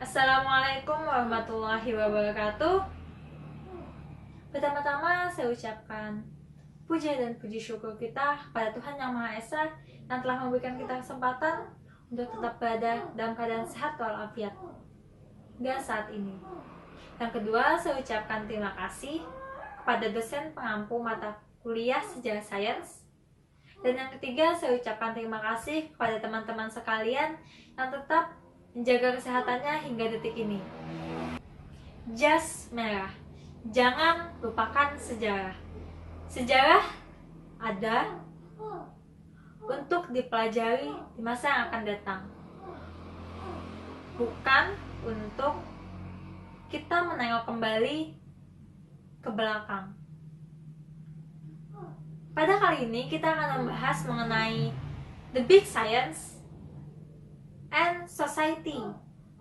Assalamualaikum warahmatullahi wabarakatuh. Pertama-tama saya ucapkan puja dan puji syukur kita pada Tuhan Yang Maha Esa yang telah memberikan kita kesempatan untuk tetap berada dalam keadaan sehat walafiat hingga saat ini. Yang kedua, saya ucapkan terima kasih kepada dosen pengampu mata kuliah sejarah sains. Dan yang ketiga, saya ucapkan terima kasih kepada teman-teman sekalian yang tetap menjaga kesehatannya hingga detik ini. Jas merah. Jangan lupakan sejarah. Sejarah ada untuk dipelajari di masa yang akan datang. Bukan untuk kita menengok kembali ke belakang. Pada kali ini kita akan membahas mengenai The Big Science and Society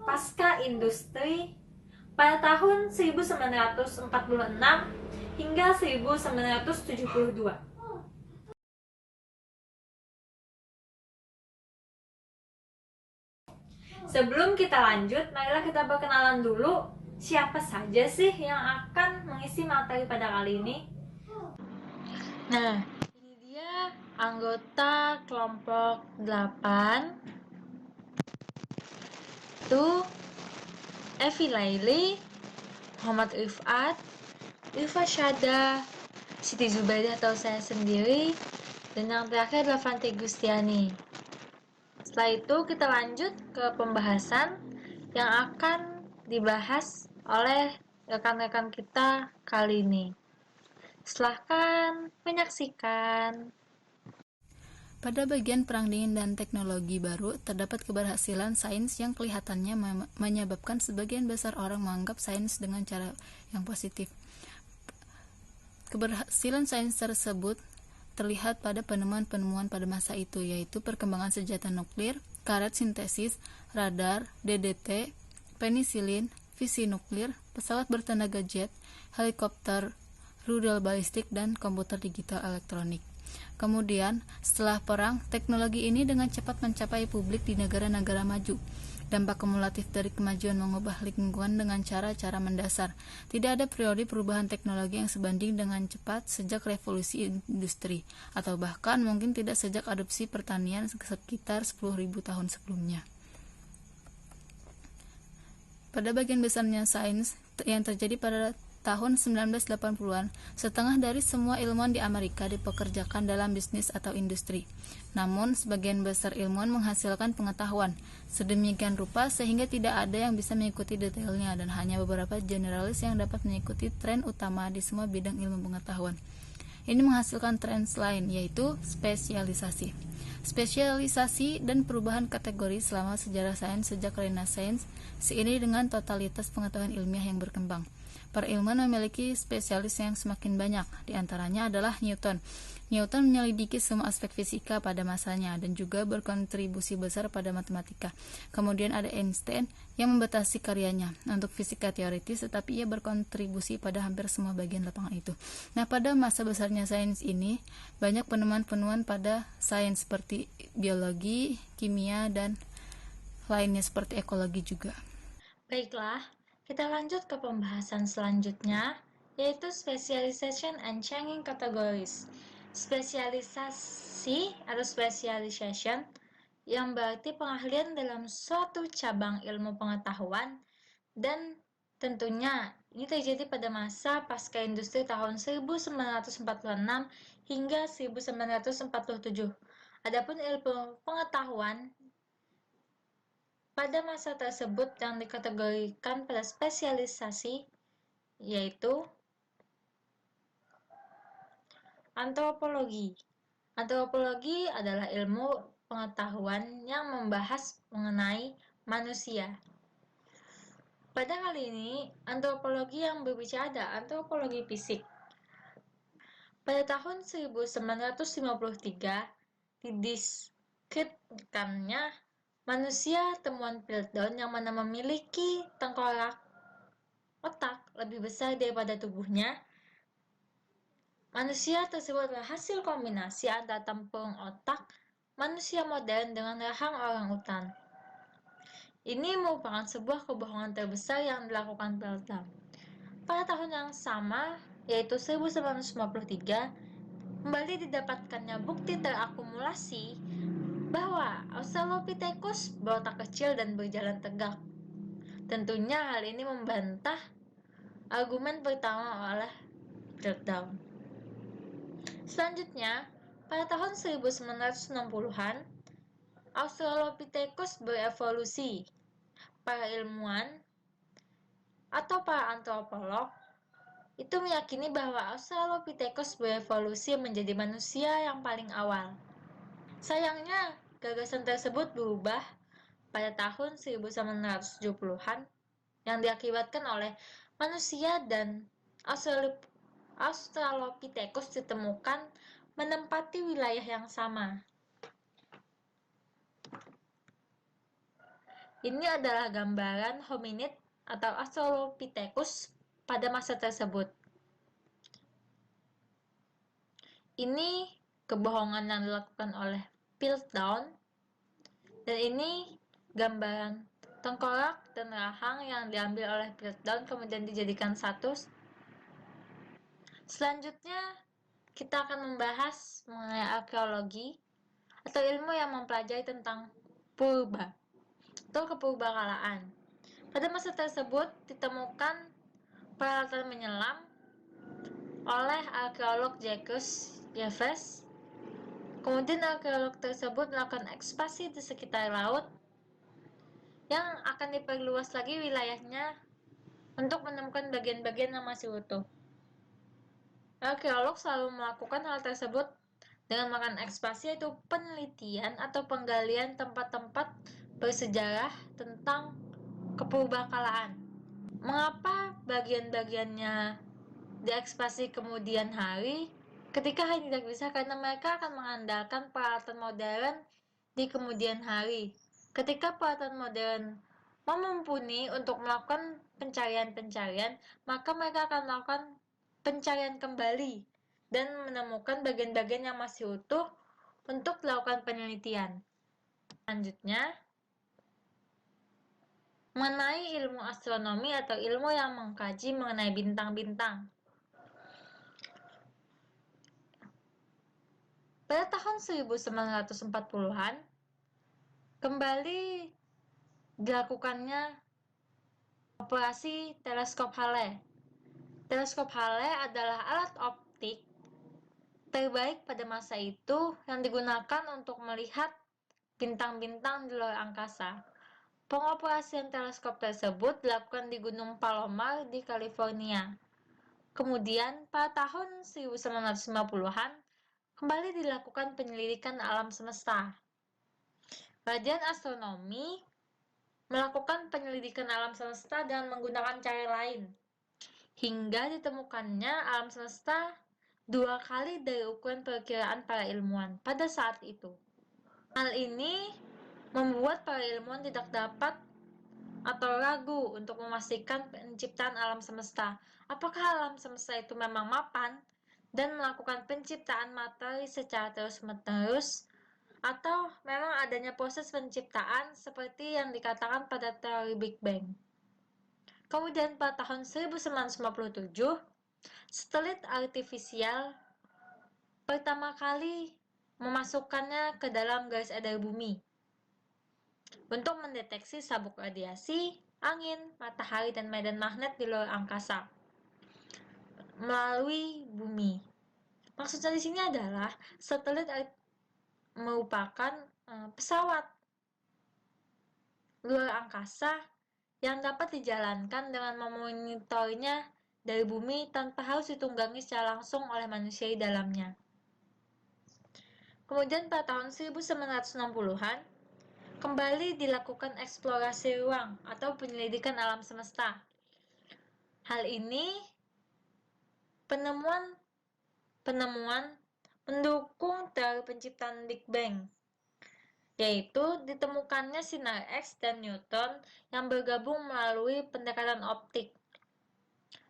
pasca industri pada tahun 1946 hingga 1972. Sebelum kita lanjut, marilah kita perkenalan dulu siapa saja sih yang akan mengisi materi pada kali ini. Nah, ini dia anggota kelompok 8. Itu Evi Laili, Muhammad Rifat, Irfa Syada, Siti Zubaidah atau saya sendiri, dan yang terakhir adalah Fanti Gustiani. Setelah itu kita lanjut ke pembahasan yang akan dibahas oleh rekan-rekan kita kali ini. Silahkan menyaksikan. Pada bagian perang dingin dan teknologi baru, terdapat keberhasilan sains yang kelihatannya menyebabkan sebagian besar orang menganggap sains dengan cara yang positif. Keberhasilan sains tersebut terlihat pada penemuan-penemuan pada masa itu, yaitu perkembangan senjata nuklir, karet sintesis, radar, DDT, penisilin, fisi nuklir, pesawat bertenaga jet, helikopter, rudal balistik, dan komputer digital elektronik. Kemudian, setelah perang, teknologi ini dengan cepat mencapai publik di negara-negara maju. Dampak kumulatif dari kemajuan mengubah lingkungan dengan cara-cara mendasar. Tidak ada priori perubahan teknologi yang sebanding dengan cepat sejak revolusi industri, atau bahkan mungkin tidak sejak adopsi pertanian sekitar 10.000 tahun sebelumnya. Pada bagian besarnya sains yang terjadi pada tahun 1980-an, setengah dari semua ilmuwan di Amerika dipekerjakan dalam bisnis atau industri. Namun, sebagian besar ilmuwan menghasilkan pengetahuan sedemikian rupa sehingga tidak ada yang bisa mengikuti detailnya dan hanya beberapa generalis yang dapat mengikuti tren utama di semua bidang ilmu pengetahuan. Ini menghasilkan tren lain, yaitu spesialisasi. Spesialisasi dan perubahan kategori selama sejarah sains sejak Renaissance seiring dengan totalitas pengetahuan ilmiah yang berkembang. Perilmuan memiliki spesialis yang semakin banyak, di antaranya adalah Newton. Newton menyelidiki semua aspek fisika pada masanya dan juga berkontribusi besar pada matematika. Kemudian ada Einstein yang membatasi karyanya untuk fisika teoritis, tetapi ia berkontribusi pada hampir semua bagian lapangan itu. Nah, pada masa besarnya sains ini, banyak penemuan-penemuan pada sains seperti biologi, kimia, dan lainnya seperti ekologi juga. Baiklah, kita lanjut ke pembahasan selanjutnya, yaitu specialization and changing categories. Spesialisasi atau specialization yang berarti pengahlian dalam suatu cabang ilmu pengetahuan, dan tentunya ini terjadi pada masa pasca industri tahun 1946 hingga 1947. Adapun ilmu pengetahuan pada masa tersebut yang dikategorikan pada spesialisasi yaitu antropologi. Antropologi adalah ilmu pengetahuan yang membahas mengenai manusia. Pada kali ini, antropologi yang berbicara adalah antropologi fisik. Pada tahun 1953, dideskripsikannya manusia temuan Piltdown yang mana memiliki tengkorak otak lebih besar daripada tubuhnya. Manusia tersebut adalah hasil kombinasi antara tempurung otak manusia modern dengan rahang orangutan. Ini merupakan sebuah kebohongan terbesar yang dilakukan Piltdown. Pada tahun yang sama, yaitu 1953, kembali didapatkannya bukti terakumulasi bahwa Australopithecus berotak kecil dan berjalan tegak. Tentunya hal ini membantah argumen pertama oleh Piltdown. Selanjutnya, pada tahun 1960-an, Australopithecus berevolusi. Para ilmuwan atau para antropolog itu meyakini bahwa Australopithecus berevolusi menjadi manusia yang paling awal. Sayangnya, gagasan tersebut berubah pada tahun 1970-an yang diakibatkan oleh manusia dan Australopithecus ditemukan menempati wilayah yang sama. Ini adalah gambaran hominid atau Australopithecus pada masa tersebut. Ini kebohongan yang dilakukan oleh Piltdown, dan ini gambaran tengkorak dan rahang yang diambil oleh Piltdown kemudian dijadikan satu. Selanjutnya, kita akan membahas mengenai arkeologi atau ilmu yang mempelajari tentang purba atau kepurbakalaan. Pada masa tersebut ditemukan peralatan menyelam oleh arkeolog Jacques Yves. Kemudian arkeolog tersebut melakukan ekspansi di sekitar laut yang akan diperluas lagi wilayahnya untuk menemukan bagian-bagian yang masih utuh. Arkeolog selalu melakukan hal tersebut dengan melakukan ekspansi, yaitu penelitian atau penggalian tempat-tempat bersejarah tentang kepurbakalaan. Mengapa bagian-bagiannya diekspasi kemudian hari? Ketika hal tidak bisa karena mereka akan mengandalkan peralatan modern di kemudian hari. Ketika peralatan modern mumpuni untuk melakukan pencarian-pencarian, maka mereka akan melakukan pencarian kembali dan menemukan bagian-bagian yang masih utuh untuk dilakukan penelitian. Selanjutnya, mengenai ilmu astronomi atau ilmu yang mengkaji mengenai bintang-bintang. Pada tahun 1940-an, kembali dilakukannya operasi teleskop Hale. Teleskop Hale adalah alat optik terbaik pada masa itu yang digunakan untuk melihat bintang-bintang di luar angkasa. Pengoperasian teleskop tersebut dilakukan di Gunung Palomar di California. Kemudian, pada tahun 1950-an, kembali dilakukan penyelidikan alam semesta. Badan Astronomi melakukan penyelidikan alam semesta dengan menggunakan cara lain, hingga ditemukannya alam semesta 2 kali dari ukuran perkiraan para ilmuwan pada saat itu. Hal ini membuat para ilmuwan tidak dapat atau ragu untuk memastikan penciptaan alam semesta. Apakah alam semesta itu memang mapan dan melakukan penciptaan materi secara terus-menerus, atau memang adanya proses penciptaan seperti yang dikatakan pada teori Big Bang. Kemudian pada tahun 1957, satelit artifisial pertama kali memasukkannya ke dalam garis edar bumi untuk mendeteksi sabuk radiasi, angin, matahari, dan medan magnet di luar angkasa melalui bumi. Maksudnya di sini adalah satelit merupakan pesawat luar angkasa yang dapat dijalankan dengan memonitornya dari bumi tanpa harus ditunggangi secara langsung oleh manusia di dalamnya. Kemudian pada tahun 1960-an, kembali dilakukan eksplorasi ruang atau penyelidikan alam semesta. Hal ini penemuan mendukung teori penciptaan Big Bang, yaitu ditemukannya sinar X dan neutron yang bergabung melalui pendekatan optik.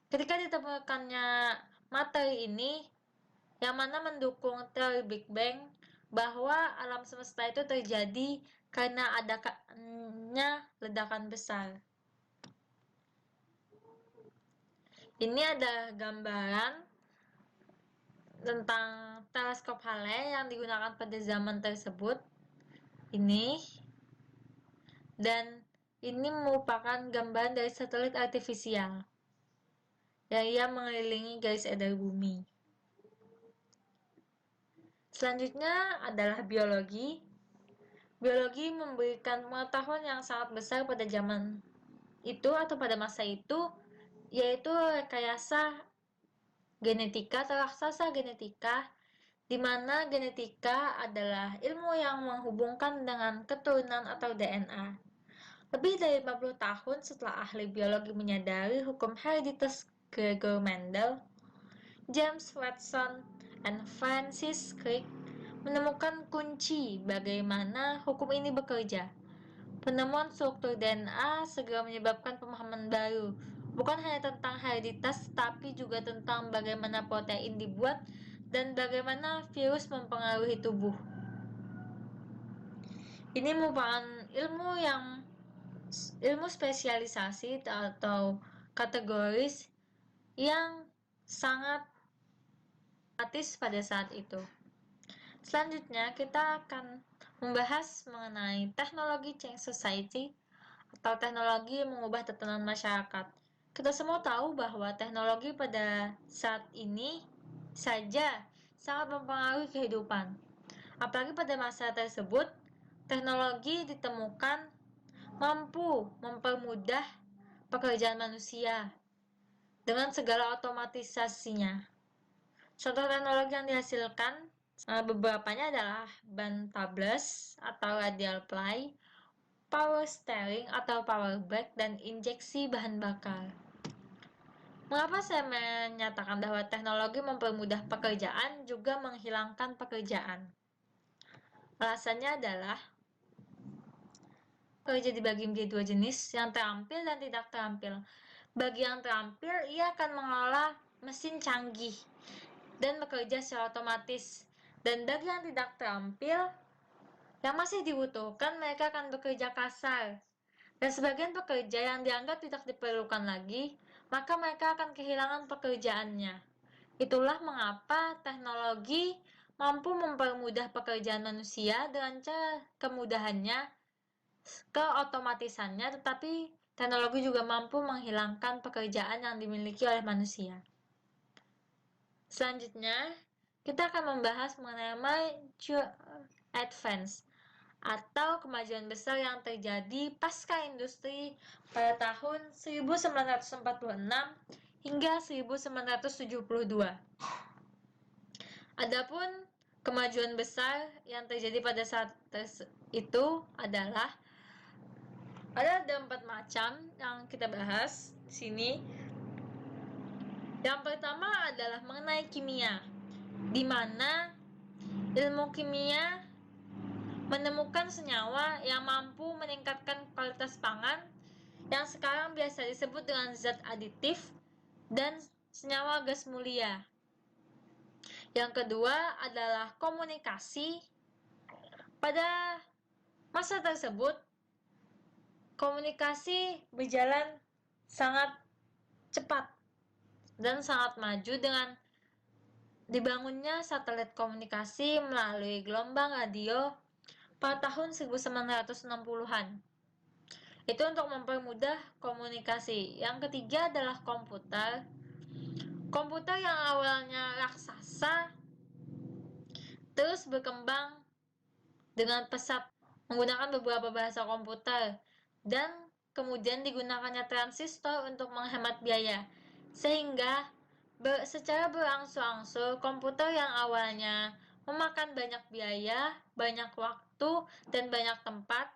Ketika ditemukannya materi ini, yang mana mendukung teori Big Bang, bahwa alam semesta itu terjadi karena adanya ledakan besar. Ini ada gambaran tentang teleskop Hale yang digunakan pada zaman tersebut. Ini, dan ini merupakan gambaran dari satelit artifisial yang mengelilingi garis edar bumi. Selanjutnya adalah biologi. Biologi memberikan pengetahuan yang sangat besar pada zaman itu atau pada masa itu, yaitu rekayasa genetika atau raksasa genetika, di mana genetika adalah ilmu yang menghubungkan dengan keturunan atau DNA. Lebih dari 50 tahun setelah ahli biologi menyadari hukum hereditas Gregor Mendel, James Watson and Francis Crick menemukan kunci bagaimana hukum ini bekerja. Penemuan struktur DNA segera menyebabkan pemahaman baru, bukan hanya tentang hereditas, tapi juga tentang bagaimana protein dibuat dan bagaimana virus mempengaruhi tubuh. Ini merupakan ilmu spesialisasi atau kategoris yang sangat gratis pada saat itu. Selanjutnya, kita akan membahas mengenai teknologi change society atau teknologi mengubah tatanan masyarakat. Kita semua tahu bahwa teknologi pada saat ini saja sangat mempengaruhi kehidupan. Apalagi pada masa tersebut, teknologi ditemukan mampu mempermudah pekerjaan manusia dengan segala otomatisasinya. Contoh teknologi yang dihasilkan beberapanya adalah ban tubeless atau radial ply, power steering atau power brake, dan injeksi bahan bakar. Mengapa saya menyatakan bahwa teknologi mempermudah pekerjaan juga menghilangkan pekerjaan? Alasannya adalah pekerja dibagi menjadi dua jenis, yang terampil dan tidak terampil. Bagi yang terampil, ia akan mengelola mesin canggih dan bekerja secara otomatis. Dan bagi yang tidak terampil, yang masih dibutuhkan, mereka akan bekerja kasar. Dan sebagian pekerja yang dianggap tidak diperlukan lagi, maka mereka akan kehilangan pekerjaannya. Itulah mengapa teknologi mampu mempermudah pekerjaan manusia dengan cara kemudahannya, keotomatisannya, tetapi teknologi juga mampu menghilangkan pekerjaan yang dimiliki oleh manusia. Selanjutnya, kita akan membahas mengenai major advance atau kemajuan besar yang terjadi pasca industri pada tahun 1946 hingga 1972. Adapun kemajuan besar yang terjadi pada saat itu adalah ada 4 macam yang kita bahas di sini. Yang pertama adalah mengenai kimia, di mana ilmu kimia menemukan senyawa yang mampu meningkatkan kualitas pangan yang sekarang biasa disebut dengan zat aditif dan senyawa gas mulia. Yang kedua adalah komunikasi. Pada masa tersebut, komunikasi berjalan sangat cepat dan sangat maju dengan dibangunnya satelit komunikasi melalui gelombang radio pada tahun 1960-an. Itu untuk mempermudah komunikasi. Yang ketiga adalah komputer. Komputer yang awalnya raksasa terus berkembang dengan pesat menggunakan beberapa bahasa komputer dan kemudian digunakannya transistor untuk menghemat biaya, sehingga secara berangsur-angsur komputer yang awalnya memakan banyak biaya, banyak waktu, dan banyak tempat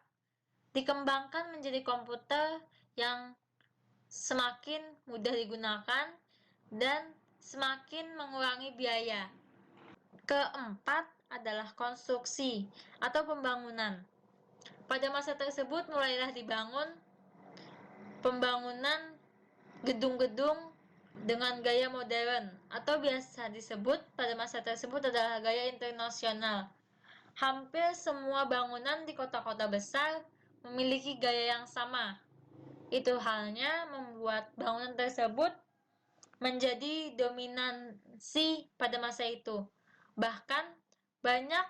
dikembangkan menjadi komputer yang semakin mudah digunakan dan semakin mengurangi biaya. Keempat adalah konstruksi atau pembangunan. Pada masa tersebut mulailah dibangun pembangunan gedung-gedung dengan gaya modern atau biasa disebut pada masa tersebut adalah gaya internasional. Hampir semua bangunan di kota-kota besar memiliki gaya yang sama. Itu halnya membuat bangunan tersebut menjadi dominasi pada masa itu. Bahkan banyak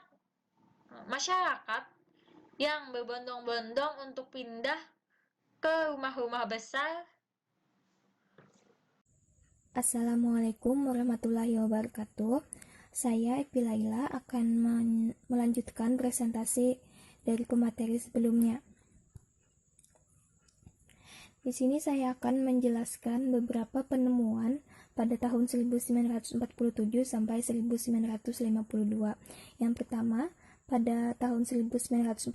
masyarakat yang berbondong-bondong untuk pindah ke rumah-rumah besar. Assalamualaikum warahmatullahi wabarakatuh. Saya Epi Laila akan melanjutkan presentasi dari pemateri sebelumnya. Di sini saya akan menjelaskan beberapa penemuan pada tahun 1947 sampai 1952. Yang pertama, pada tahun 1947,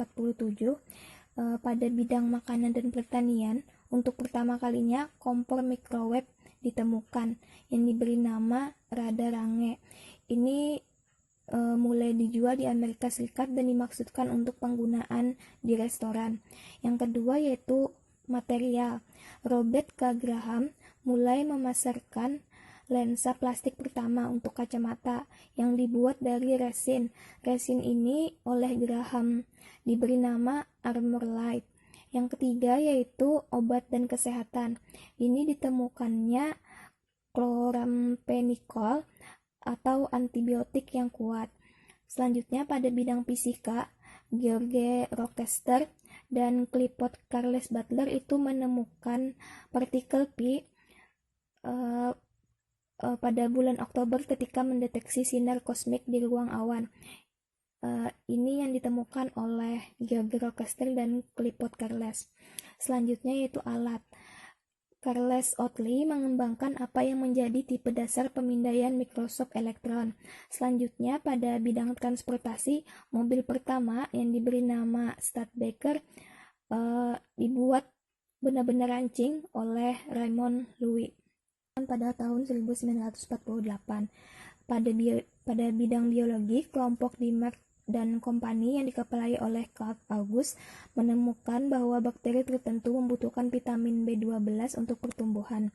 pada bidang makanan dan pertanian, untuk pertama kalinya kompor microwave ditemukan yang diberi nama Radarange. Ini mulai dijual di Amerika Serikat dan dimaksudkan untuk penggunaan di restoran. Yang kedua yaitu material. Robert K. Graham mulai memasarkan lensa plastik pertama untuk kacamata yang dibuat dari resin. Resin ini oleh Graham diberi nama Armorlite. Yang ketiga yaitu obat dan kesehatan. Ini ditemukannya chloramphenicol atau antibiotik yang kuat. Selanjutnya pada bidang fisika, George Rochester dan Clifford Carles Butler itu menemukan partikel Pi pada bulan Oktober ketika mendeteksi sinar kosmik di ruang awan. Ini yang ditemukan oleh George Rochester dan Clifford Carles. Selanjutnya yaitu alat. Carles Oatley mengembangkan apa yang menjadi tipe dasar pemindaian mikroskop elektron. Selanjutnya pada bidang transportasi, mobil pertama yang diberi nama Studebaker dibuat benar-benar rancing oleh Raymond Loewy pada tahun 1948. Pada bidang biologi, kelompok Dimark dan kompani yang dikepalai oleh Carl August menemukan bahwa bakteri tertentu membutuhkan vitamin B12 untuk pertumbuhan.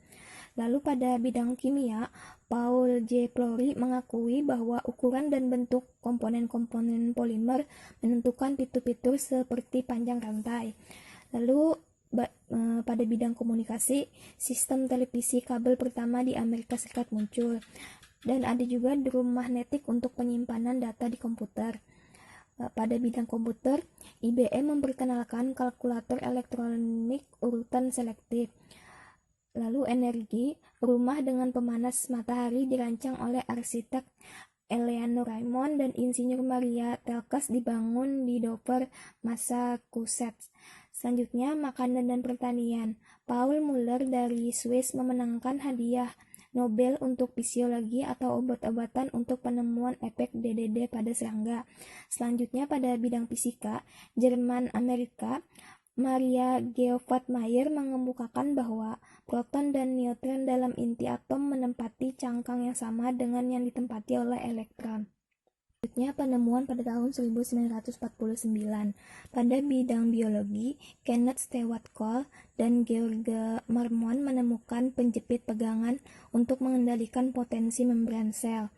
Lalu pada bidang kimia, Paul J. Flory mengakui bahwa ukuran dan bentuk komponen-komponen polimer menentukan fitur-fitur seperti panjang rantai. Lalu pada bidang komunikasi, sistem televisi kabel pertama di Amerika Serikat muncul. Dan ada juga drum magnetik untuk penyimpanan data di komputer. Pada bidang komputer, IBM memperkenalkan kalkulator elektronik urutan selektif. Lalu energi, rumah dengan pemanas matahari dirancang oleh arsitek Eleanor Raymond dan insinyur Maria Telkes dibangun di Dover, Massachusetts. Selanjutnya, makanan dan pertanian. Paul Muller dari Swiss memenangkan hadiah Nobel untuk fisiologi atau obat-obatan untuk penemuan efek DDT pada serangga. Selanjutnya pada bidang fisika, Jerman Amerika, Maria Geoffroy Mayer mengemukakan bahwa proton dan neutron dalam inti atom menempati cangkang yang sama dengan yang ditempati oleh elektron. Selanjutnya penemuan pada tahun 1949. Pada bidang biologi, Kenneth Stewart Cole dan George Marmon menemukan penjepit pegangan untuk mengendalikan potensi membran sel.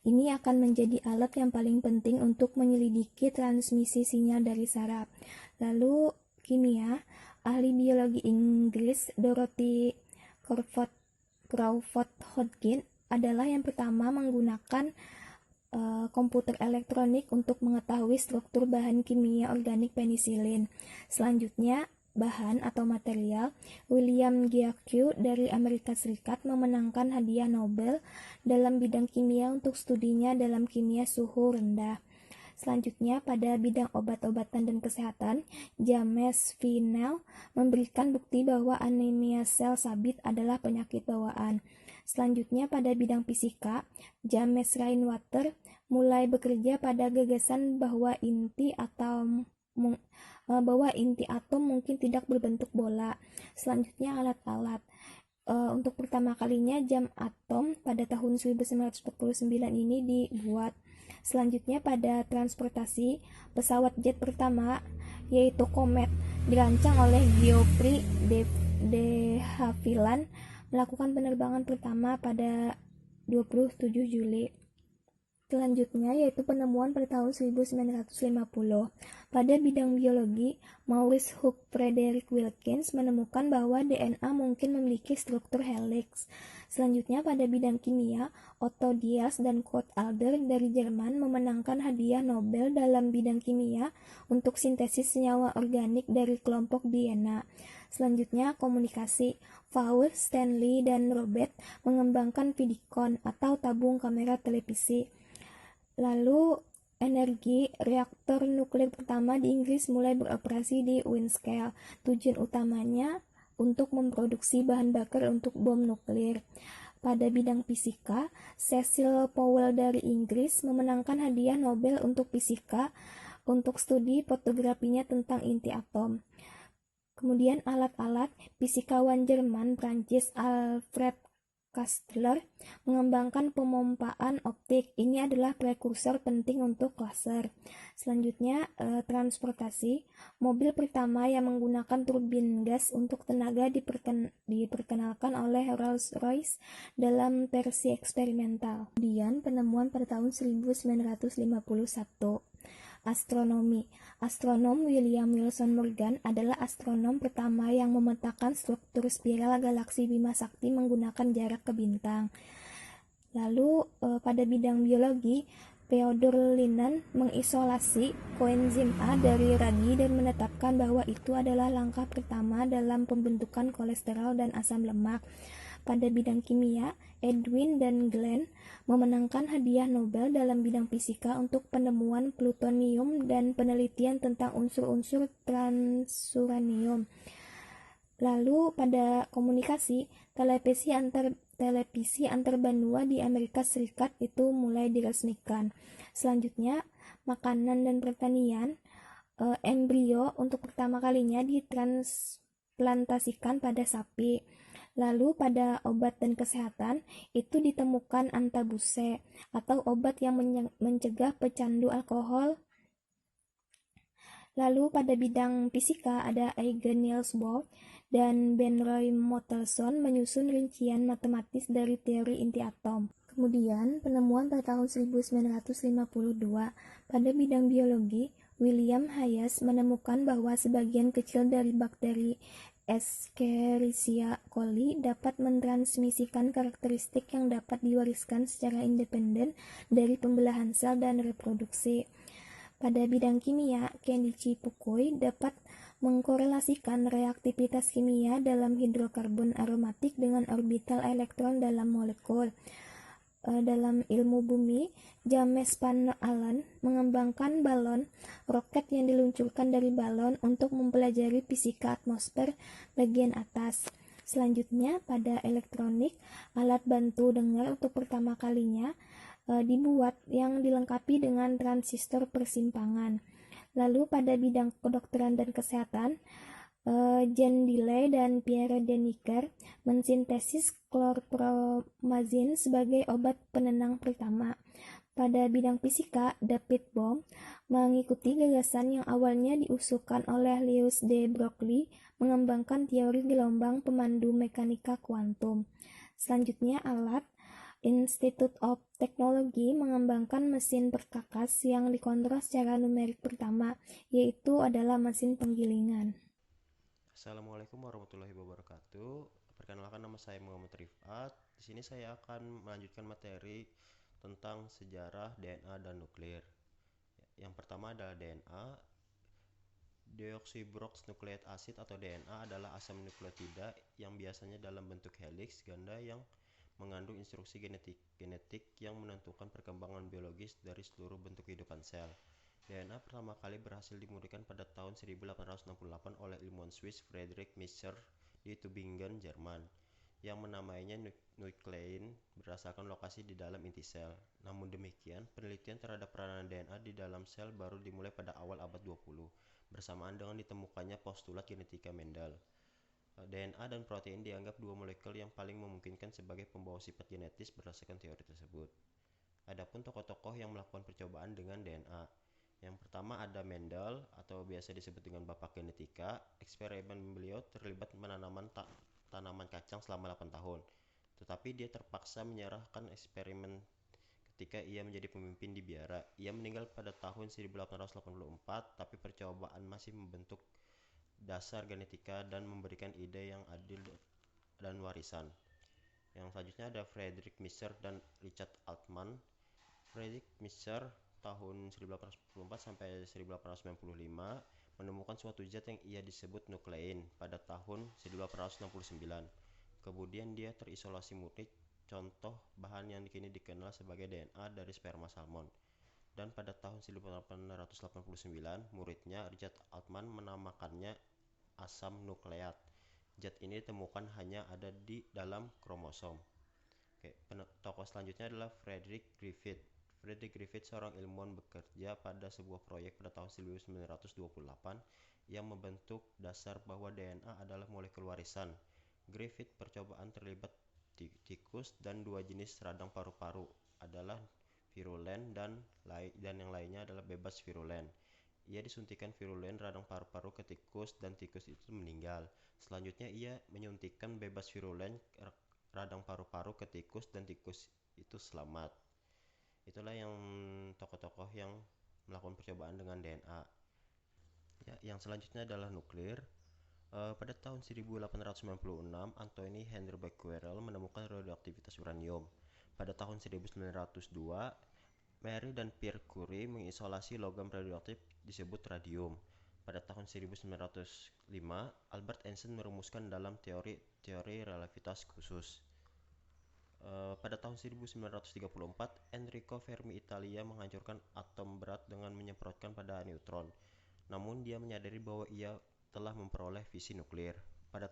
Ini akan menjadi alat yang paling penting untuk menyelidiki transmisi sinyal dari saraf. Lalu kimia, ahli biologi Inggris Dorothy Crawford Hodgkin adalah yang pertama menggunakan komputer elektronik untuk mengetahui struktur bahan kimia organik penisilin. Selanjutnya, bahan atau material, William Giacchio dari Amerika Serikat memenangkan hadiah Nobel dalam bidang kimia untuk studinya dalam kimia suhu rendah. Selanjutnya, pada bidang obat-obatan dan kesehatan, James Vinell memberikan bukti bahwa anemia sel sabit adalah penyakit bawaan. Selanjutnya, pada bidang fisika, James Rainwater mulai bekerja pada gagasan bahwa inti atom mungkin tidak berbentuk bola. Selanjutnya, alat-alat. Untuk pertama kalinya jam atom pada tahun 1949 ini dibuat. Selanjutnya pada transportasi, pesawat jet pertama yaitu Comet dirancang oleh Geoffrey de Havilland melakukan penerbangan pertama pada 27 Juli selanjutnya yaitu penemuan pada tahun 1950. Pada bidang biologi, Maurice Hugh Frederick Wilkins menemukan bahwa DNA mungkin memiliki struktur helix. Selanjutnya pada bidang kimia, Otto Diaz dan Kurt Alder dari Jerman memenangkan hadiah Nobel dalam bidang kimia untuk sintesis senyawa organik dari kelompok DNA. Selanjutnya komunikasi, Paul, Stanley, dan Robert mengembangkan Vidicon atau tabung kamera televisi. Lalu energi, reaktor nuklir pertama di Inggris mulai beroperasi di Windscale. Tujuan utamanya untuk memproduksi bahan bakar untuk bom nuklir. Pada bidang fisika, Cecil Powell dari Inggris memenangkan hadiah Nobel untuk fisika untuk studi fotografinya tentang inti atom. Kemudian alat-alat, fisikawan Jerman Prancis Alfred Kastler mengembangkan pemompaan optik. Ini adalah prekursor penting untuk laser. Selanjutnya transportasi. Mobil pertama yang menggunakan turbin gas untuk tenaga diperkenalkan oleh Rolls-Royce dalam versi eksperimental. Kemudian penemuan pada tahun 1951. Astronomi. Astronom William Wilson Morgan adalah astronom pertama yang memetakan struktur spiral galaksi Bima Sakti menggunakan jarak ke bintang. Lalu pada bidang biologi, Theodor Linden mengisolasi koenzim A dari ragi dan menetapkan bahwa itu adalah langkah pertama dalam pembentukan kolesterol dan asam lemak. Pada bidang kimia, Edwin dan Glenn memenangkan hadiah Nobel dalam bidang fisika untuk penemuan plutonium dan penelitian tentang unsur-unsur transuranium. Lalu pada komunikasi, televisi antar benua di Amerika Serikat itu mulai diresmikan. Selanjutnya, makanan dan pertanian, embrio untuk pertama kalinya ditransplantasikan pada sapi. Lalu pada obat dan kesehatan itu ditemukan antabuse atau obat yang mencegah pecandu alkohol. Lalu pada bidang fisika ada Eigen Niels Bohr dan Ben Roy Mottelson menyusun rincian matematis dari teori inti atom. Kemudian penemuan pada tahun 1952 pada bidang biologi, William Hayes menemukan bahwa sebagian kecil dari bakteri Escherichia coli dapat mentransmisikan karakteristik yang dapat diwariskan secara independen dari pembelahan sel dan reproduksi. Pada bidang kimia, Kenichi Fukui dapat mengkorelasikan reaktivitas kimia dalam hidrokarbon aromatik dengan orbital elektron dalam molekul. Dalam ilmu bumi, James Van Allen mengembangkan balon roket yang diluncurkan dari balon untuk mempelajari fisika atmosfer bagian atas. Selanjutnya, pada elektronik, alat bantu dengar untuk pertama kalinya dibuat yang dilengkapi dengan transistor persimpangan. Lalu pada bidang kedokteran dan kesehatan, Jean Dilley dan Pierre Deniker mensintesis chlorpromazine sebagai obat penenang pertama. Pada bidang fisika, David Bohm mengikuti gagasan yang awalnya diusulkan oleh Louis de Broglie mengembangkan teori gelombang pemandu mekanika kuantum. Selanjutnya alat, Institute of Technology mengembangkan mesin perkakas yang dikontrol secara numerik pertama, yaitu adalah mesin penggilingan. Assalamualaikum warahmatullahi wabarakatuh. Perkenalkan, nama saya Muhammad Rifat. Di sini saya akan melanjutkan materi tentang sejarah DNA dan nuklir. Yang pertama adalah DNA. Deoxyribonucleic acid atau DNA adalah asam nukleotida yang biasanya dalam bentuk helix ganda yang mengandung instruksi genetik yang menentukan perkembangan biologis dari seluruh bentuk kehidupan sel. DNA pertama kali berhasil dimurnikan pada tahun 1868 oleh ilmuwan Swiss Friedrich Miescher di Tübingen, Jerman, yang menamainya nuklein berdasarkan lokasi di dalam inti sel. Namun demikian, penelitian terhadap peranan DNA di dalam sel baru dimulai pada awal abad 20, bersamaan dengan ditemukannya postulat genetika Mendel. DNA dan protein dianggap dua molekul yang paling memungkinkan sebagai pembawa sifat genetis berdasarkan teori tersebut. Adapun tokoh-tokoh yang melakukan percobaan dengan DNA. Yang pertama ada Mendel atau biasa disebut dengan bapak genetika. Eksperimen beliau terlibat menanaman tanaman kacang selama 8 tahun. Tetapi dia terpaksa menyerahkan eksperimen ketika ia menjadi pemimpin di biara. Ia meninggal pada tahun 1884, tapi percobaan masih membentuk dasar genetika dan memberikan ide yang adil dan warisan. Yang selanjutnya ada Friedrich Miescher dan Richard Altman. Friedrich Miescher tahun 1844 sampai 1895 menemukan suatu zat yang ia disebut nuklein pada tahun 1869. Kemudian dia terisolasi murni contoh bahan yang kini dikenal sebagai DNA dari sperma salmon. Dan pada tahun 1889, muridnya Richard Altman menamakannya asam nukleat. Zat ini ditemukan hanya ada di dalam kromosom. Tokoh selanjutnya adalah Frederick Griffith. Frederick Griffith seorang ilmuwan bekerja pada sebuah proyek pada tahun 1928 yang membentuk dasar bahwa DNA adalah molekul warisan. Griffith percobaan terlibat tikus dan dua jenis radang paru-paru adalah virulen dan yang lainnya adalah bebas virulen. Ia disuntikan virulen radang paru-paru ke tikus dan tikus itu meninggal. Selanjutnya ia menyuntikkan bebas virulen radang paru-paru ke tikus dan tikus itu selamat. Itulah yang tokoh-tokoh yang melakukan percobaan dengan DNA. Ya, yang selanjutnya adalah nuklir. Pada tahun 1896, Anthony Henry Becquerel menemukan radioaktivitas uranium. Pada tahun 1902, Marie dan Pierre Curie mengisolasi logam radioaktif disebut radium. Pada tahun 1905, Albert Einstein merumuskan dalam teori relativitas khusus. Pada tahun 1934, Enrico Fermi Italia menghancurkan atom berat dengan menyemprotkan pada neutron. Namun dia menyadari bahwa ia telah memperoleh fisi nuklir. Pada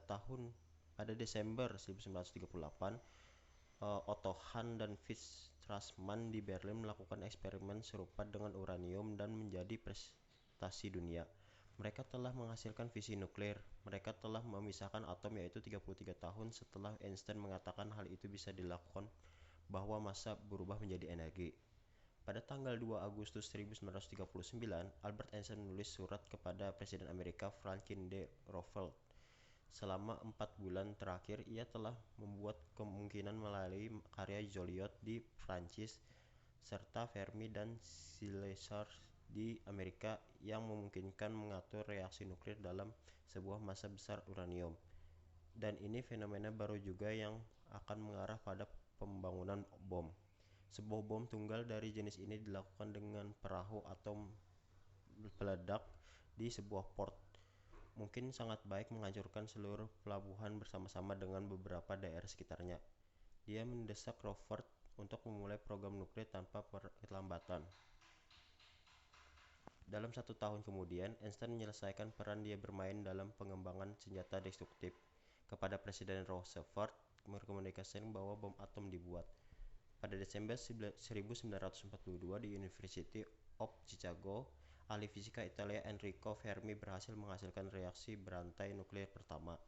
Desember 1938, Otto Hahn dan Fritz Strassmann di Berlin melakukan eksperimen serupa dengan uranium dan menjadi prestasi dunia. Mereka telah menghasilkan fisi nuklir. Mereka telah memisahkan atom yaitu 33 tahun setelah Einstein mengatakan hal itu bisa dilakukan bahwa massa berubah menjadi energi. Pada tanggal 2 Agustus 1939, Albert Einstein menulis surat kepada Presiden Amerika Franklin D. Roosevelt. Selama 4 bulan terakhir, ia telah membuat kemungkinan melalui karya Joliot di Prancis serta Fermi dan Schleicher di Amerika yang memungkinkan mengatur reaksi nuklir dalam sebuah massa besar uranium. Dan ini fenomena baru juga yang akan mengarah pada pembangunan bom. Sebuah bom tunggal dari jenis ini dilakukan dengan perahu atau peledak di sebuah port. Mungkin sangat baik menghancurkan seluruh pelabuhan bersama-sama dengan beberapa daerah sekitarnya. Dia mendesak Roosevelt untuk memulai program nuklir tanpa keterlambatan. Dalam 1 tahun kemudian, Einstein menyelesaikan peran dia bermain dalam pengembangan senjata destruktif. Kepada Presiden Roosevelt merekomendasikan bahwa bom atom dibuat. Pada Desember 1942 di University of Chicago, ahli fisika Italia Enrico Fermi berhasil menghasilkan reaksi berantai nuklir pertama.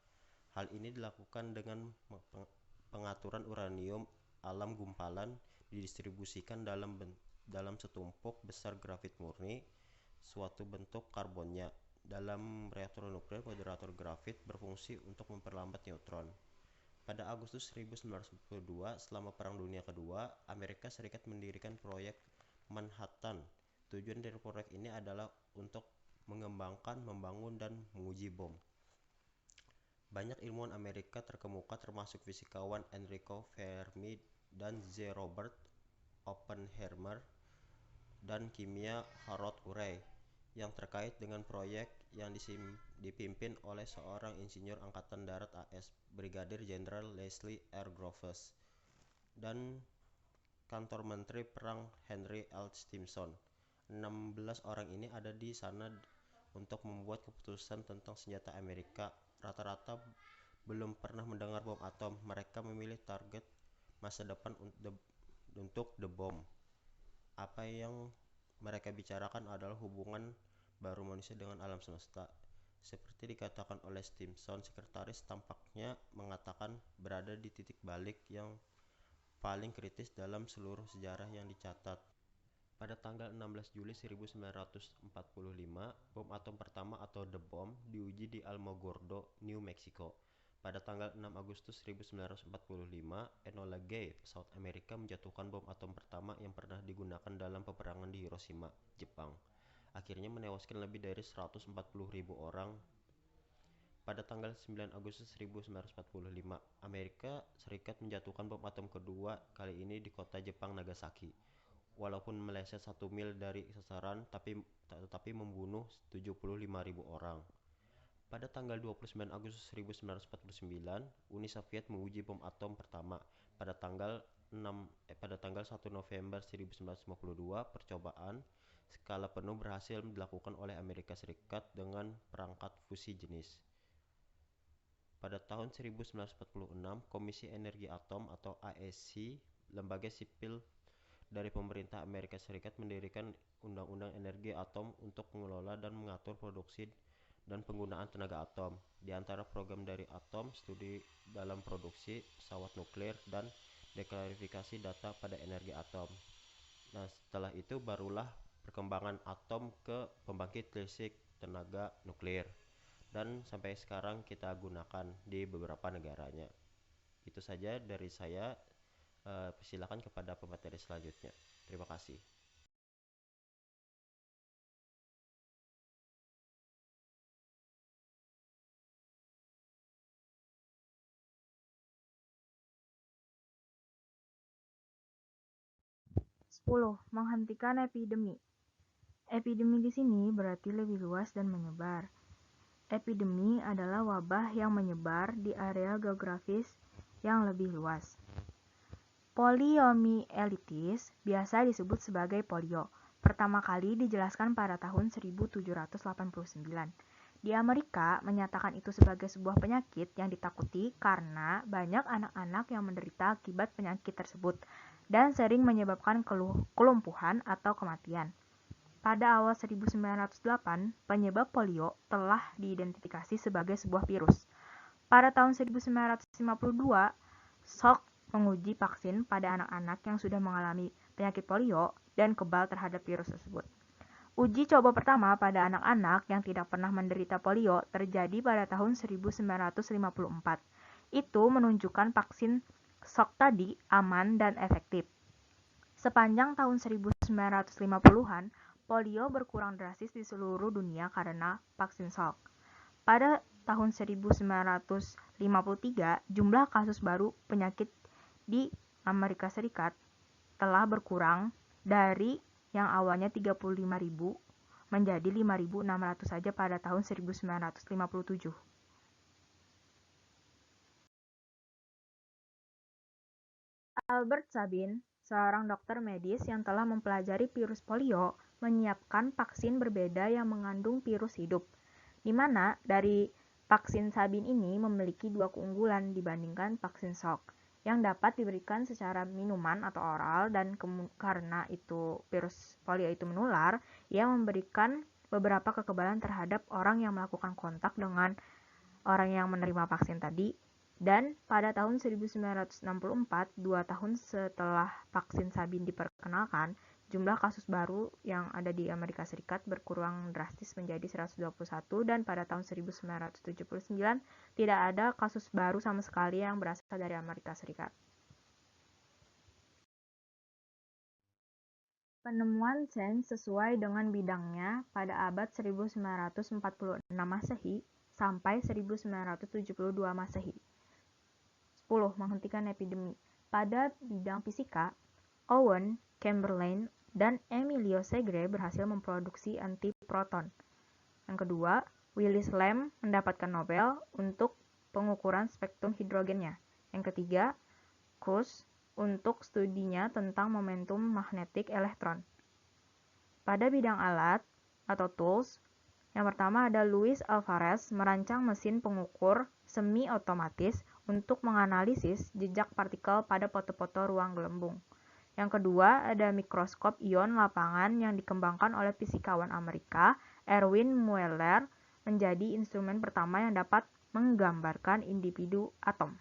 Hal ini dilakukan dengan pengaturan uranium alam gumpalan didistribusikan dalam setumpuk besar grafit murni, suatu bentuk karbonnya. Dalam reaktor nuklir, moderator grafit berfungsi untuk memperlambat neutron. Pada Agustus 1942, selama Perang Dunia Kedua, Amerika Serikat mendirikan proyek Manhattan. Tujuan dari proyek ini adalah untuk mengembangkan, membangun, dan menguji bom. Banyak ilmuwan Amerika terkemuka termasuk fisikawan Enrico Fermi dan J. Robert Oppenheimer dan kimia Harold Urey yang terkait dengan proyek yang dipimpin oleh seorang insinyur Angkatan Darat AS, Brigadir Jenderal Leslie R. Groves, dan kantor Menteri Perang Henry L. Stimson. 16 orang ini ada di sana untuk membuat keputusan tentang senjata Amerika. Rata-rata belum pernah mendengar bom atom. Mereka memilih target masa depan untuk the bomb. Apa yang mereka bicarakan adalah hubungan baru manusia dengan alam semesta. Seperti dikatakan oleh Stimson, sekretaris tampaknya mengatakan berada di titik balik yang paling kritis dalam seluruh sejarah yang dicatat. Pada tanggal 16 Juli 1945, bom atom pertama atau The Bomb diuji di Alamogordo, New Mexico. Pada tanggal 6 Agustus 1945, Enola Gay, pesawat Amerika menjatuhkan bom atom pertama yang pernah digunakan dalam peperangan di Hiroshima, Jepang. Akhirnya menewaskan lebih dari 140.000 orang. Pada tanggal 9 Agustus 1945, Amerika Serikat menjatuhkan bom atom kedua, kali ini di kota Jepang Nagasaki. Walaupun meleset 1 mil dari sasaran, tetapi membunuh 75.000 orang. Pada tanggal 29 Agustus 1949, Uni Soviet menguji bom atom pertama. Pada tanggal 1 November 1952, percobaan skala penuh berhasil dilakukan oleh Amerika Serikat dengan perangkat fusi jenis. Pada tahun 1946, Komisi Energi Atom atau AEC, lembaga sipil dari pemerintah Amerika Serikat, mendirikan Undang-Undang Energi Atom untuk mengelola dan mengatur produksi dan penggunaan tenaga atom. Di antara program dari atom, studi dalam produksi pesawat nuklir dan deklarifikasi data pada energi atom. Nah, setelah itu barulah perkembangan atom ke pembangkit listrik tenaga nuklir. Dan sampai sekarang kita gunakan di beberapa negaranya. Itu saja dari saya. Silakan kepada pemateri selanjutnya. Terima kasih. 10. Menghentikan epidemi. Epidemi di sini berarti lebih luas dan menyebar. Epidemi adalah wabah yang menyebar di area geografis yang lebih luas. Poliomyelitis biasa disebut sebagai polio. Pertama kali dijelaskan pada tahun 1789. Di Amerika, menyatakan itu sebagai sebuah penyakit yang ditakuti karena banyak anak-anak yang menderita akibat penyakit tersebut dan sering menyebabkan kelumpuhan atau kematian. Pada awal 1908, penyebab polio telah diidentifikasi sebagai sebuah virus. Pada tahun 1952, Salk menguji vaksin pada anak-anak yang sudah mengalami penyakit polio dan kebal terhadap virus tersebut. Uji coba pertama pada anak-anak yang tidak pernah menderita polio terjadi pada tahun 1954. Itu menunjukkan vaksin Salk tadi aman dan efektif. Sepanjang tahun 1950-an, polio berkurang drastis di seluruh dunia karena vaksin Salk. Pada tahun 1953, jumlah kasus baru penyakit di Amerika Serikat telah berkurang dari yang awalnya 35.000 menjadi 5.600 saja pada tahun 1957. Albert Sabin, seorang dokter medis yang telah mempelajari virus polio, menyiapkan vaksin berbeda yang mengandung virus hidup, di mana dari vaksin Sabin ini memiliki dua keunggulan dibandingkan vaksin Salk, yang dapat diberikan secara minuman atau oral, dan karena itu virus polio itu menular, ia memberikan beberapa kekebalan terhadap orang yang melakukan kontak dengan orang yang menerima vaksin tadi. Dan pada tahun 1964, 2 tahun setelah vaksin Sabin diperkenalkan, jumlah kasus baru yang ada di Amerika Serikat berkurang drastis menjadi 121, dan pada tahun 1979 tidak ada kasus baru sama sekali yang berasal dari Amerika Serikat. Penemuan sains sesuai dengan bidangnya pada abad 1946 Masehi sampai 1972 Masehi. 10. Menghentikan epidemi. Pada bidang fisika, Owen, Chamberlain, dan Emilio Segre berhasil memproduksi antiproton. Yang kedua, Willis Lamb mendapatkan Nobel untuk pengukuran spektrum hidrogennya. Yang ketiga, Cruz untuk studinya tentang momentum magnetik elektron. Pada bidang alat atau tools, yang pertama ada Luis Alvarez merancang mesin pengukur semi-otomatis untuk menganalisis jejak partikel pada foto-foto ruang gelembung. Yang kedua ada mikroskop ion lapangan yang dikembangkan oleh fisikawan Amerika Erwin Mueller, menjadi instrumen pertama yang dapat menggambarkan individu atom.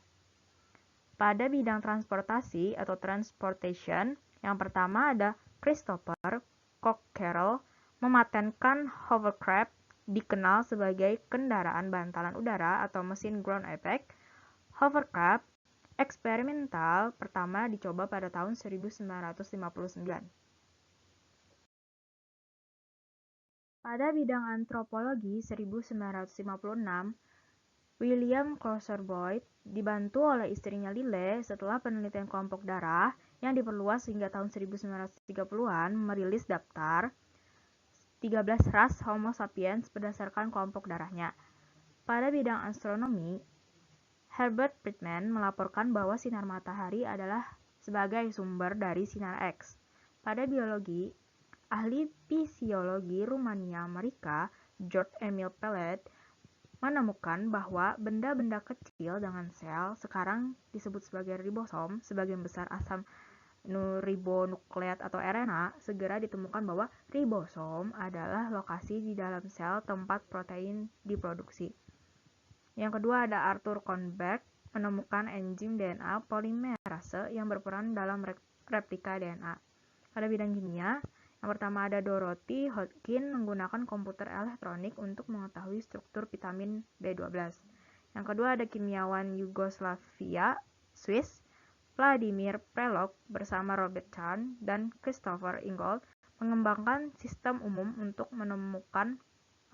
Pada bidang transportasi atau transportation, yang pertama ada Christopher Cockerell mematenkan hovercraft, dikenal sebagai kendaraan bantalan udara atau mesin ground effect, Hovercraft eksperimental pertama dicoba pada tahun 1959. Pada bidang antropologi 1956, William Closer Boyd dibantu oleh istrinya Lille setelah penelitian kelompok darah yang diperluas hingga tahun 1930-an merilis daftar 13 ras Homo sapiens berdasarkan kelompok darahnya. Pada bidang astronomi, Herbert Friedman melaporkan bahwa sinar matahari adalah sebagai sumber dari sinar X. Pada biologi, ahli fisiologi Rumania Amerika George Emil Pellet menemukan bahwa benda-benda kecil dengan sel sekarang disebut sebagai ribosom, sebagian besar asam ribonukleat atau RNA, segera ditemukan bahwa ribosom adalah lokasi di dalam sel tempat protein diproduksi. Yang kedua ada Arthur Kornberg menemukan enzim DNA polimerase yang berperan dalam replika DNA. Pada bidang kimia, yang pertama ada Dorothy Hodgkin menggunakan komputer elektronik untuk mengetahui struktur vitamin B12. Yang kedua ada kimiawan Yugoslavia, Swiss, Vladimir Prelog bersama Robert Chan dan Christopher Ingold mengembangkan sistem umum untuk menemukan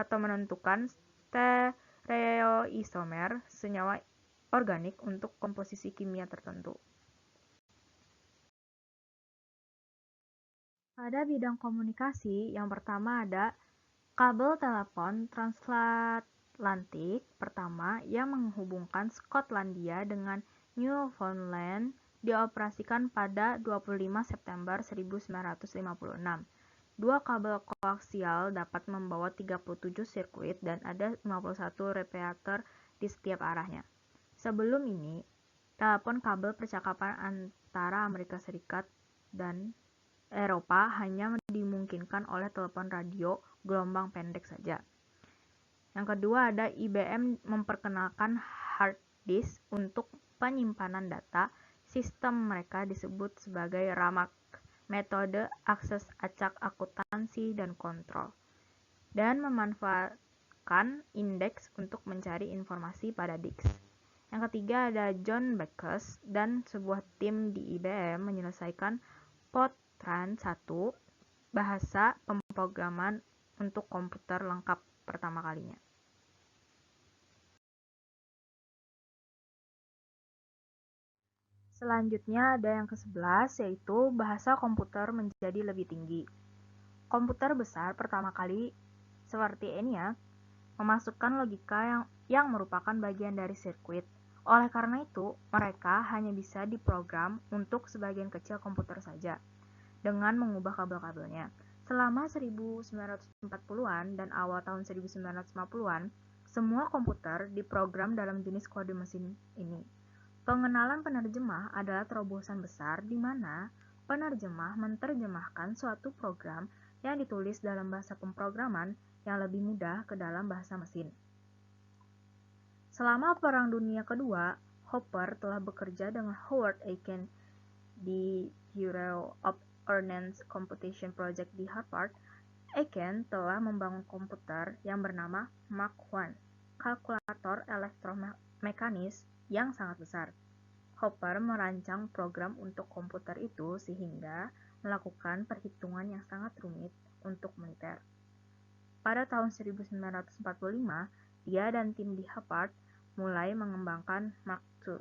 atau menentukan stereoisomer senyawa organik untuk komposisi kimia tertentu. Pada bidang komunikasi, yang pertama ada kabel telepon transatlantik pertama yang menghubungkan Skotlandia dengan Newfoundland dioperasikan pada 25 September 1956. Dua kabel koaksial dapat membawa 37 sirkuit dan ada 51 repeater di setiap arahnya. Sebelum ini, telepon kabel percakapan antara Amerika Serikat dan Eropa hanya dimungkinkan oleh telepon radio gelombang pendek saja. Yang kedua ada IBM memperkenalkan hard disk untuk penyimpanan data. Sistem mereka disebut sebagai RAMAC, metode akses acak akuntansi dan kontrol, dan memanfaatkan indeks untuk mencari informasi pada disk. Yang ketiga ada John Backus dan sebuah tim di IBM menyelesaikan Fortran 1, bahasa pemrograman untuk komputer lengkap pertama kalinya. Selanjutnya ada yang ke-11, yaitu bahasa komputer menjadi lebih tinggi. Komputer besar pertama kali seperti ENIAC memasukkan logika yang merupakan bagian dari sirkuit. Oleh karena itu, mereka hanya bisa diprogram untuk sebagian kecil komputer saja dengan mengubah kabel-kabelnya. Selama 1940-an dan awal tahun 1950-an, semua komputer diprogram dalam jenis kode mesin ini. Pengenalan penerjemah adalah terobosan besar di mana penerjemah menerjemahkan suatu program yang ditulis dalam bahasa pemrograman yang lebih mudah ke dalam bahasa mesin. Selama Perang Dunia Kedua, Hopper telah bekerja dengan Howard Aiken di Bureau of Ordnance Computation Project di Harvard. Aiken telah membangun komputer yang bernama Mark I, kalkulator elektromekanis yang sangat besar. Hopper merancang program untuk komputer itu sehingga melakukan perhitungan yang sangat rumit untuk militer. Pada tahun 1945, dia dan tim di Harvard mulai mengembangkan Mark II.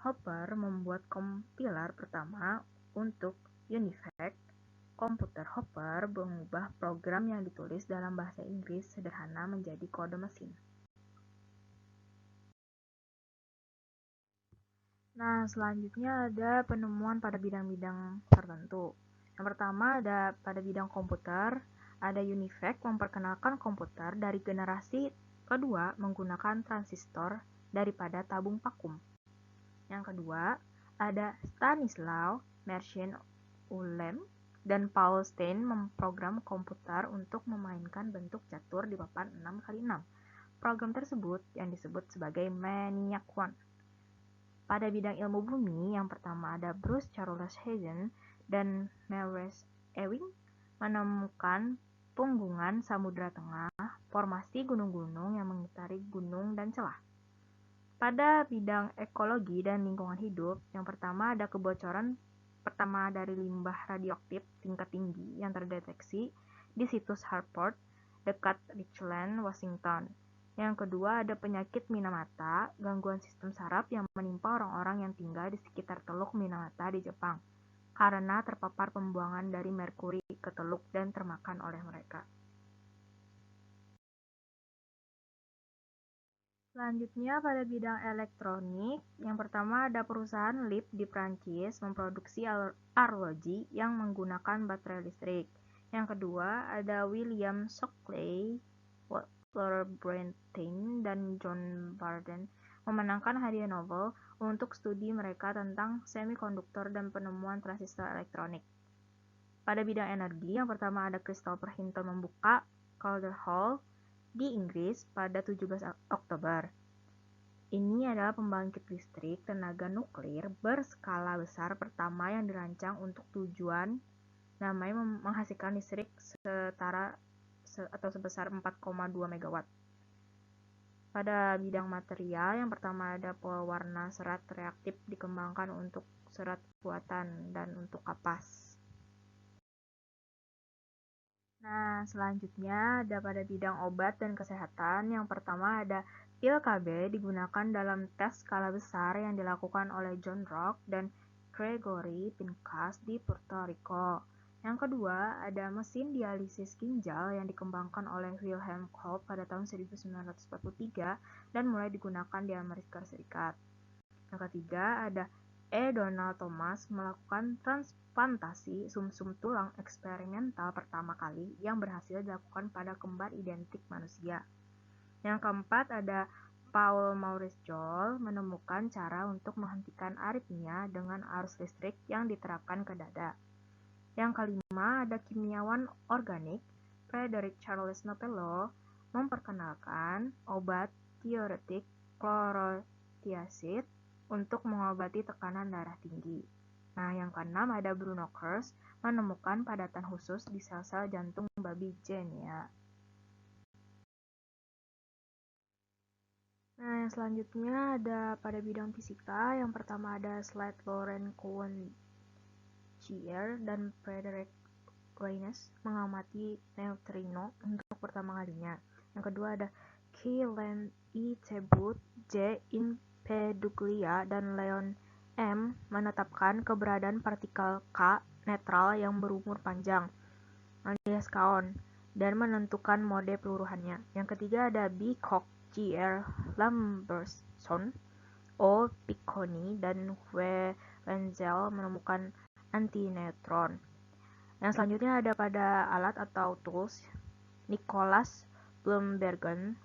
Hopper membuat kompiler pertama untuk UNIVAC. Komputer Hopper mengubah program yang ditulis dalam bahasa Inggris sederhana menjadi kode mesin. Nah, selanjutnya ada penemuan pada bidang-bidang tertentu. Yang pertama ada pada bidang komputer, ada UNIVAC memperkenalkan komputer dari generasi kedua menggunakan transistor daripada tabung vakum. Yang kedua, ada Stanislaw Martin-Ulam dan Paul Stein memprogram komputer untuk memainkan bentuk catur di papan 6x6. Program tersebut yang disebut sebagai ENIAC 1. Pada bidang ilmu bumi, yang pertama ada Bruce Charles Hazen dan Melrose Ewing menemukan punggungan Samudra Tengah, formasi gunung-gunung yang mengitari gunung dan celah. Pada bidang ekologi dan lingkungan hidup, yang pertama ada kebocoran pertama dari limbah radioaktif tingkat tinggi yang terdeteksi di situs Hartford, dekat Richland, Washington. Yang kedua ada penyakit Minamata, gangguan sistem saraf yang menimpa orang-orang yang tinggal di sekitar Teluk Minamata di Jepang, karena terpapar pembuangan dari merkuri ke teluk dan termakan oleh mereka. Selanjutnya pada bidang elektronik, yang pertama ada perusahaan LIP di Prancis memproduksi arloji yang menggunakan baterai listrik. Yang kedua ada William Shockley, Walter Brennan, dan John Barden memenangkan hadiah Nobel untuk studi mereka tentang semikonduktor dan penemuan transistor elektronik. Pada bidang energi, yang pertama ada Christopher Hinton membuka Calder Hall di Inggris pada 17 Oktober. Ini adalah pembangkit listrik tenaga nuklir berskala besar pertama yang dirancang untuk tujuan namanya menghasilkan listrik sebesar 4,2 megawatt. Pada bidang material, yang pertama ada pewarna serat reaktif dikembangkan untuk serat buatan dan untuk kapas. Nah, selanjutnya ada pada bidang obat dan kesehatan. Yang pertama ada pil KB digunakan dalam tes skala besar yang dilakukan oleh John Rock dan Gregory Pincus di Puerto Rico. Yang kedua ada mesin dialisis ginjal yang dikembangkan oleh Wilhelm Kolb pada tahun 1943 dan mulai digunakan di Amerika Serikat. Yang ketiga ada Donald Thomas melakukan transplantasi sumsum tulang eksperimental pertama kali yang berhasil dilakukan pada kembar identik manusia. Yang keempat ada Paul Maurice Joule menemukan cara untuk menghentikan aritmia dengan arus listrik yang diterapkan ke dada. Yang kelima ada kimiawan organik Frederick Charles Novello memperkenalkan obat diuretik chlorothiazide untuk mengobati tekanan darah tinggi. Nah, yang keenam ada Bruno Kers menemukan padatan khusus di sel-sel jantung babi Genia. Nah, yang selanjutnya ada pada bidang fisika. Yang pertama ada Slade Laurent Coulomb-Gier dan Frederick Reines mengamati neutrino untuk pertama kalinya. Yang kedua ada Kaylen E. Tebbutt, J. Impeduglia, dan Leon M. menetapkan keberadaan partikel K netral yang berumur panjang, alias kaon, dan menentukan mode peluruhannya. Yang ketiga ada B. Koch, J.R. Lambertson, O. Picconi, dan W. Wenzel menemukan antineutron. Yang selanjutnya ada pada alat atau tools, Nicholas Bloembergen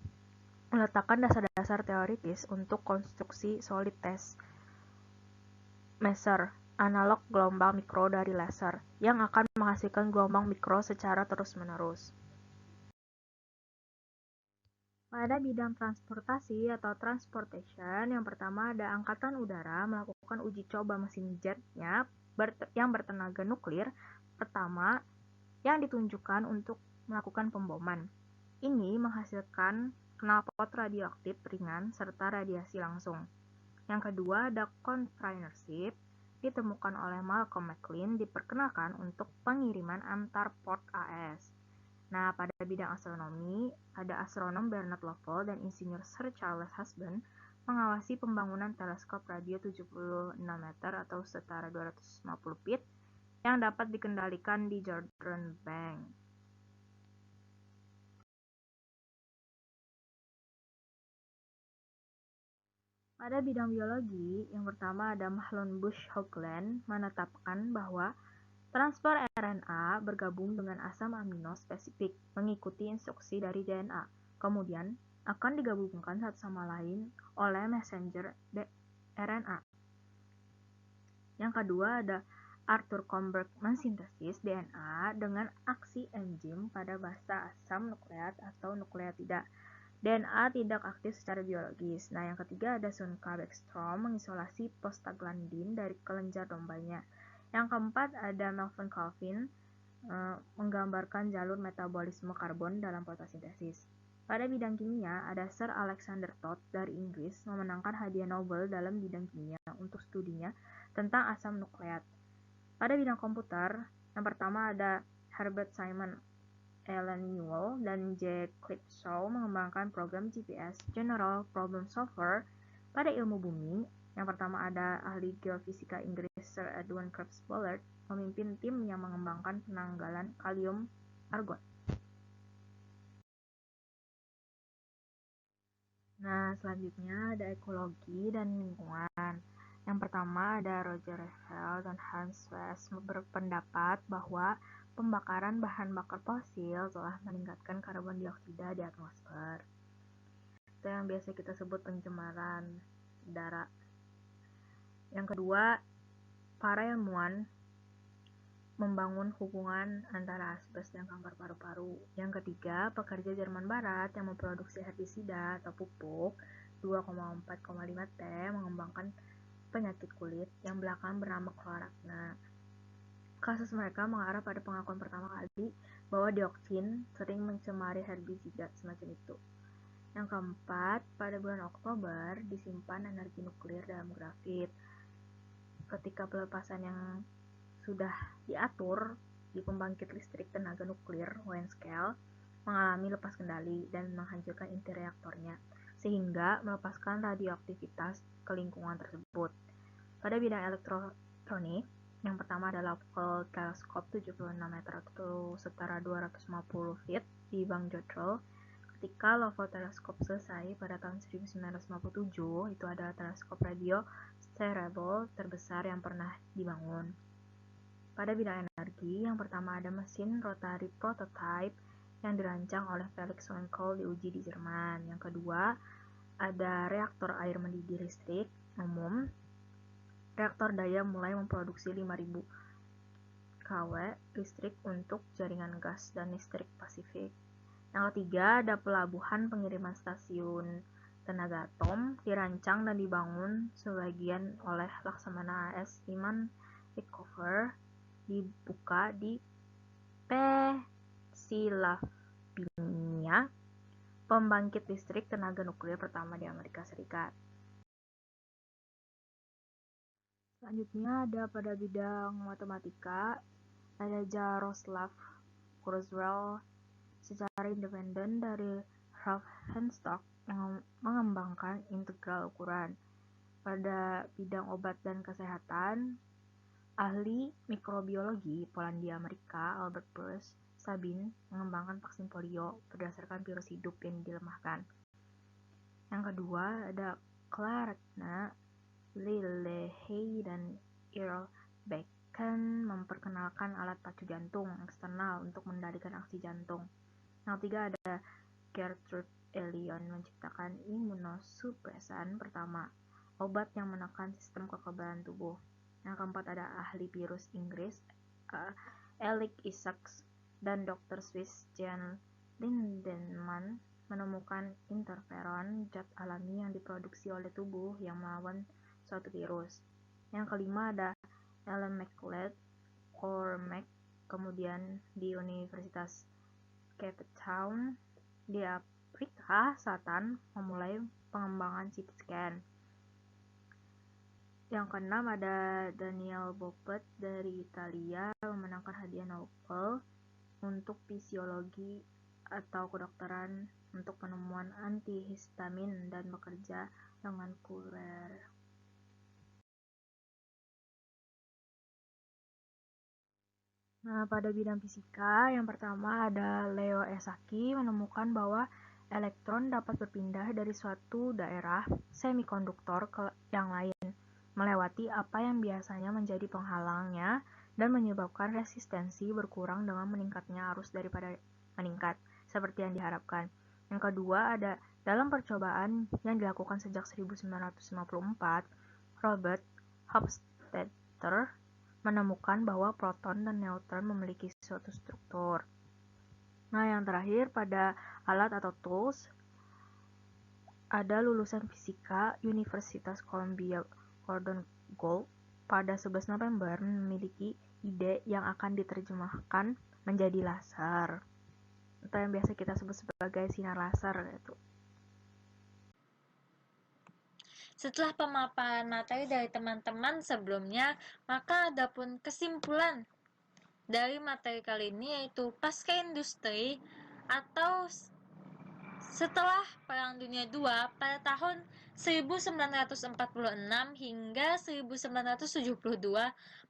meletakkan dasar-dasar teoritis untuk konstruksi solid test measure analog gelombang mikro dari laser yang akan menghasilkan gelombang mikro secara terus-menerus. Pada bidang transportasi atau transportation, yang pertama ada Angkatan Udara melakukan uji coba mesin jetnya yang bertenaga nuklir pertama yang ditunjukkan untuk melakukan pemboman. Ini menghasilkan knalpot radioaktif ringan serta radiasi langsung. Yang kedua ada containership ditemukan oleh Malcolm McLean diperkenalkan untuk pengiriman antar port AS. Nah, pada bidang astronomi ada astronom Bernard Lovell dan insinyur Sir Charles Husband mengawasi pembangunan teleskop radio 76 meter atau setara 250 feet yang dapat dikendalikan di Jordan Bank. Pada bidang biologi, yang pertama ada Mahlon Bush-Hogland menetapkan bahwa transfer RNA bergabung dengan asam amino spesifik mengikuti instruksi dari DNA, kemudian akan digabungkan satu sama lain oleh messenger RNA. Yang kedua ada Arthur Comberg mensintesis DNA dengan aksi enzim pada basa asam nukleat atau nukleotida. DNA tidak aktif secara biologis. Nah, yang ketiga ada Sunka Beckstrom mengisolasi prostaglandin dari kelenjar dombanya. Yang keempat ada Melvin Calvin menggambarkan jalur metabolisme karbon dalam fotosintesis. Pada bidang kimia, ada Sir Alexander Todd dari Inggris memenangkan hadiah Nobel dalam bidang kimia untuk studinya tentang asam nukleat. Pada bidang komputer, yang pertama ada Herbert Simon, Alan Newell, dan J. Clipshaw mengembangkan program GPS General Problem Solver. Pada ilmu bumi, yang pertama ada ahli geofisika Inggris Sir Edwin Crabbe Pollard memimpin tim yang mengembangkan penanggalan kalium argon. Nah, selanjutnya ada ekologi dan lingkungan. Yang pertama ada Roger Revell dan Hans West berpendapat bahwa pembakaran bahan bakar fosil telah meningkatkan karbon dioksida di atmosfer. Itu yang biasa kita sebut pencemaran udara. Yang kedua, para ilmuwan membangun hubungan antara asbes dan kanker paru-paru. Yang ketiga, pekerja Jerman Barat yang memproduksi herbisida atau pupuk 2,4,5 T mengembangkan penyakit kulit yang belakangan bernama Chloracna. Kasus mereka mengarah pada pengakuan pertama kali bahwa dioksin sering mencemari herbisida semacam itu. Yang keempat, pada bulan Oktober disimpan energi nuklir dalam grafit. Ketika pelepasan yang sudah diatur di pembangkit listrik tenaga nuklir Windscale mengalami lepas kendali dan menghancurkan inti reaktornya, sehingga melepaskan radioaktivitas ke lingkungan tersebut. Pada bidang elektronik, yang pertama adalah Hubble teleskop 76 meter atau setara 250 feet di Bank Jodrell. Ketika Hubble teleskop selesai pada tahun 1957, itu adalah teleskop radio steerable terbesar yang pernah dibangun. Pada bidang energi, yang pertama ada mesin rotary prototype yang dirancang oleh Felix Winkel diuji di Jerman. Yang kedua, ada reaktor air mendidih listrik umum. Reaktor daya mulai memproduksi 5.000 kW listrik untuk jaringan gas dan listrik Pasifik. Yang ketiga, ada pelabuhan pengiriman stasiun tenaga atom dirancang dan dibangun sebagian oleh Laksamana AS Iman Rickover, dibuka di Pennsylvania, pembangkit listrik tenaga nuklir pertama di Amerika Serikat. Selanjutnya ada pada bidang matematika, ada Jaroslav Kurzweil secara independen dari Ralph Henstock mengembangkan integral ukuran. Pada bidang obat dan kesehatan, ahli mikrobiologi Polandia Amerika Albert Bruce Sabin mengembangkan vaksin polio berdasarkan virus hidup yang dilemahkan. Yang kedua ada Chloracna, Lillehei, dan Earl Bacon memperkenalkan alat pacu jantung eksternal untuk mengendalikan aksi jantung. Yang ketiga ada Gertrude Elion menciptakan imunosupresan pertama, obat yang menekan sistem kekebalan tubuh. Yang keempat ada ahli virus Inggris Alec Isaacs dan Dr. Swiss Jan Lindemann menemukan interferon, zat alami yang diproduksi oleh tubuh yang melawan suatu virus. Yang kelima ada Ellen McLeod Cormack, kemudian di Universitas Cape Town di Afrika Selatan memulai pengembangan CT scan. Yang keenam ada Daniel Boppert dari Italia memenangkan hadiah Nobel untuk fisiologi atau kedokteran untuk penemuan antihistamin dan bekerja dengan kurer. Nah, pada bidang fisika, yang pertama ada Leo Esaki menemukan bahwa elektron dapat berpindah dari suatu daerah semikonduktor ke yang lain, melewati apa yang biasanya menjadi penghalangnya dan menyebabkan resistensi berkurang dengan meningkatnya arus daripada meningkat, seperti yang diharapkan. Yang kedua ada dalam percobaan yang dilakukan sejak 1954, Robert Hofstadter menemukan bahwa proton dan neutron memiliki suatu struktur. Nah, yang terakhir pada alat atau tools, ada lulusan fisika Universitas Columbia Gordon Gould pada 11 November memiliki ide yang akan diterjemahkan menjadi laser. atau yang biasa kita sebut sebagai sinar laser gitu. Setelah pemaparan materi dari teman-teman sebelumnya, maka ada pun kesimpulan dari materi kali ini, yaitu pasca industri atau setelah Perang Dunia II pada tahun 1946 hingga 1972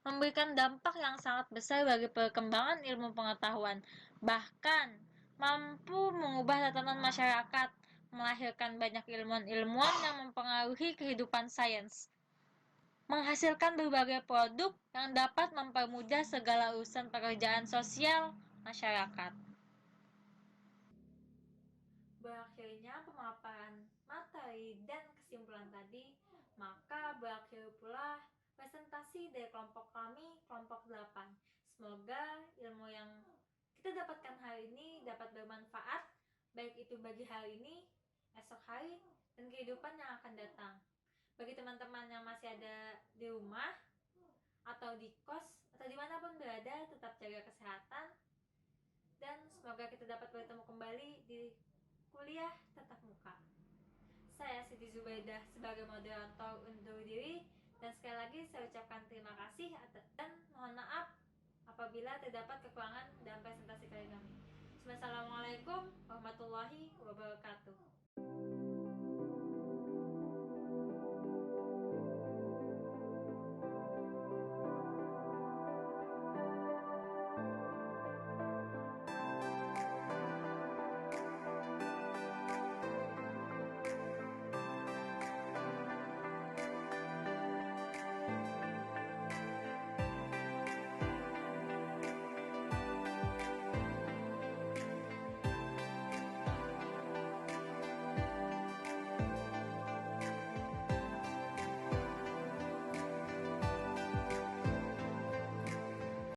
memberikan dampak yang sangat besar bagi perkembangan ilmu pengetahuan, bahkan mampu mengubah tatanan masyarakat, melahirkan banyak ilmuwan-ilmuwan yang mempengaruhi kehidupan sains, menghasilkan berbagai produk yang dapat mempermudah segala urusan pekerjaan sosial masyarakat. Berakhirnya pemaparan materi dan kesimpulan tadi, maka berakhir pula presentasi dari kelompok kami, kelompok 8. Semoga ilmu yang kita dapatkan hari ini dapat bermanfaat, baik itu bagi hari ini, esok hari, dan kehidupan yang akan datang. Bagi teman-teman yang masih ada di rumah, atau di kos, atau dimanapun berada, tetap jaga kesehatan, dan semoga kita dapat bertemu kembali di kuliah tatap muka. Saya Siti Zubaidah sebagai moderator undur diri, dan sekali lagi saya ucapkan terima kasih dan mohon maaf apabila terdapat kekurangan dalam presentasi kali ini. Wassalamualaikum warahmatullahi wabarakatuh.